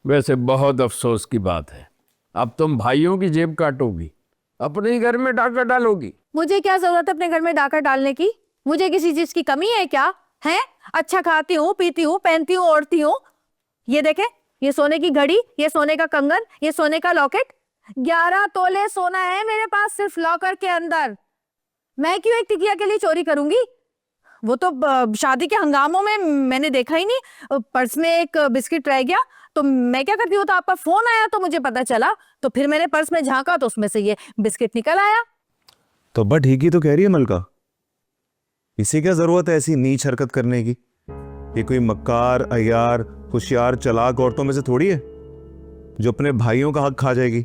वैसे बहुत अफसोस की बात है, अब तुम भाइयों की जेब काटोगी, अपने ही घर में डाका डालोगी। मुझे क्या जरूरत है अपने घर में डाका डालने की? मुझे किसी चीज की कमी है क्या? है, अच्छा खाती हूँ, पीती हूँ, पहनती हूँ, ओढ़ती हूँ। ये देखे, ये सोने की घड़ी, ये सोने का कंगन, ये सोने का लॉकेट, 11 तोले सोना है मेरे पास सिर्फ लॉकर के अंदर। मैं क्यों एक टिकिया के लिए चोरी करूंगी? वो तो शादी के हंगामों में मैंने देखा ही नहीं, पर्स में एक बिस्किट रह गया तो मैं क्या करती हूँ, तो आपका फोन आया तो मुझे पता चला, तो फिर मैंने पर्स में झांका तो उसमें से ये बिस्किट निकल आया। तो अब्बा ठीक ही तो कह रही है मलका, इसे क्या जरूरत है ऐसी नीच हरकत करने की? ये कोई मक्कार, अय्यार, होशियार, चालाक औरतों में से थोड़ी है जो अपने भाइयों का हक खा जाएगी।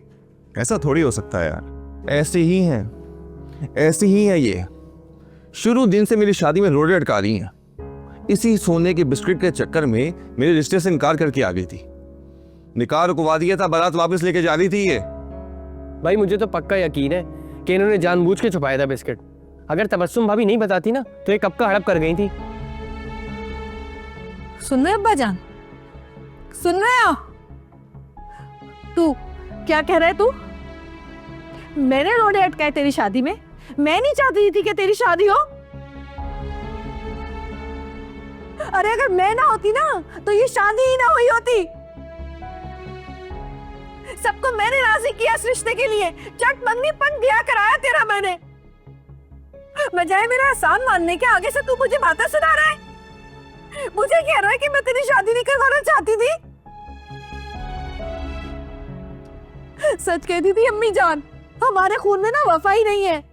ऐसा थोड़ी हो सकता है यार। ऐसे ही हैं, ऐसी ही है ये। शुरू दिन से मेरी शादी में रोड़े अटका रही हैं। इसी सोने के बिस्किट के चक्कर में मेरे रिश्ते से इनकार करके आ गई थी। निकाह रुकवा दिया था, बारात वापस लेके जा रही थी ये। भाई मुझे तो पक्का यकीन है कि इन्होंने जानबूझ के छुपाया था बिस्किट। अगर तबस्सुम भाभी नहीं बताती ना तो ये कब का हड़प कर गई थी। सुन रहे अब्बा जान, सुन रहे हो? तू क्या कह रहा है? तू, मैंने रोड़े अटकाए तेरी शादी में? मैं नहीं चाहती थी कि तेरी शादी हो। अरे अगर मैं ना होती ना तो ये शादी ही ना हुई होती। सबको मैंने राजी किया इस रिश्ते के लिए, चट मंगनी पन ब्याह कराया तेरा मैंने। बजाय मेरा एहसान मानने के आगे से तू मुझे बातें सुना रहा है। मुझे कह रहा है कि मैं तेरी शादी नहीं करवाना चाहती थी। सच कहती थी अम्मी जान, हमारे खून में ना वफा ही नहीं है।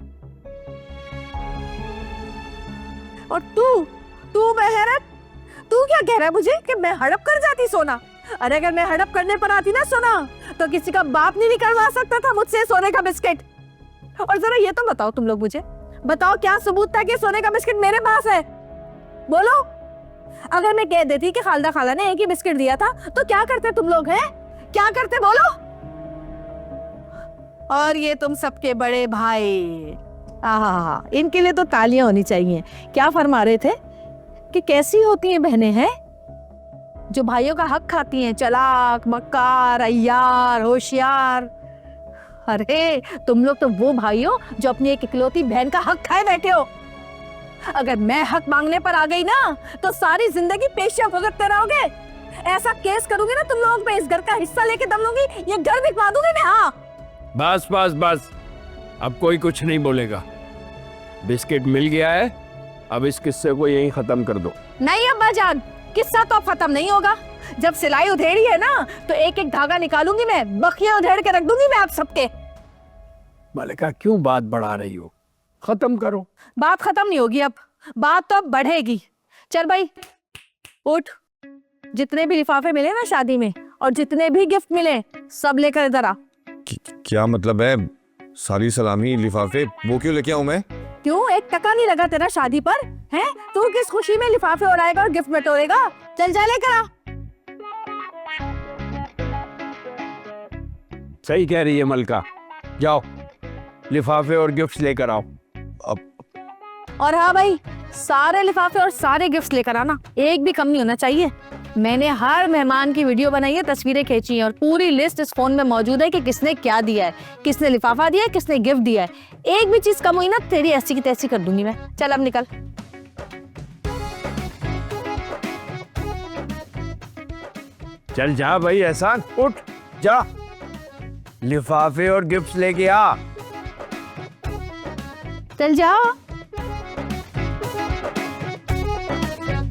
और तू बहरत, तू क्या कह रहा है मुझे कि मैं हड़प कर जाती सोना? अरे अगर मैं हड़प करने पर आती ना सोना तो किसी का बाप नहीं निकलवा सकता था मुझसे सोने का बिस्किट। और जरा ये तो बताओ तुम लोग, मुझे बताओ क्या सबूत था कि सोने का बिस्किट मेरे पास है? बोलो। अगर मैं कह देती कि खालदा खाला ने एक ही बिस्किट दिया था तो क्या करते तुम लोग? हैं क्या करते बोलो? और ये तुम सबके बड़े भाई, आहा, इनके लिए तो तालियां होनी चाहिए। क्या फरमा रहे थे कि कैसी होती हैं बहनें हैं जो भाइयों का हक खाती हैं, चलाक, मक्कार, अय्यार, होशियार। अरे तुम लोग तो वो भाई हो जो अपनी एक इकलौती बहन का हक खाए बैठे हो। अगर मैं हक मांगने पर आ गई ना तो सारी जिंदगी पेशियां भुगतते रहोगे। ऐसा केस करूंगी ना तुम लोग पे, इस घर का हिस्सा लेके दम लूंगी, ये घर बिकवा दूंगी मैं। हाँ बस बस बस, अब कोई कुछ नहीं बोलेगा। बिस्किट मिल गया है, अब इस किस्से को यहीं खत्म कर दो। नहीं अब्बा जान, किस्सा तो अब खत्म नहीं होगा। जब सिलाई उधेड़ी है ना तो एक एक धागा निकालूंगी मैं, बखियां उधेड़ के रख दूंगी मैं आप सबके। मलिका क्यों बात बढ़ा रही हो, खत्म करो। बात खत्म नहीं होगी, अब बात तो अब बढ़ेगी। चल भाई उठ, जितने भी लिफाफे मिले ना शादी में और जितने भी गिफ्ट मिले सब लेकर इधर आ। क्या मतलब है? सारी सलामी, लिफाफे, वो क्यों लेके आऊं मैं? क्यों, एक टका नहीं लगा तेरा शादी पर? हैं तू किस खुशी में लिफाफे उड़ाएगा और गिफ्ट बटोरेगा? चल जा लेकर आ। सही कह रही है मलिका, जाओ लिफाफे और गिफ्ट्स लेकर आओ। और हाँ भाई, सारे लिफाफे और सारे गिफ्ट्स लेकर आना, एक भी कम नहीं होना चाहिए। मैंने हर मेहमान की वीडियो बनाई है, तस्वीरें खींची हैं और पूरी लिस्ट इस फोन में मौजूद है कि किसने क्या दिया है, किसने लिफाफा दिया है, किसने गिफ्ट दिया है। एक भी चीज कम हुई ना तेरी ऐसी की तैसी कर दूंगी मैं। चल अब निकल। चल जा भाई एहसान, उठ जा, लिफाफे और गिफ्ट्स लेके आ। चल जा।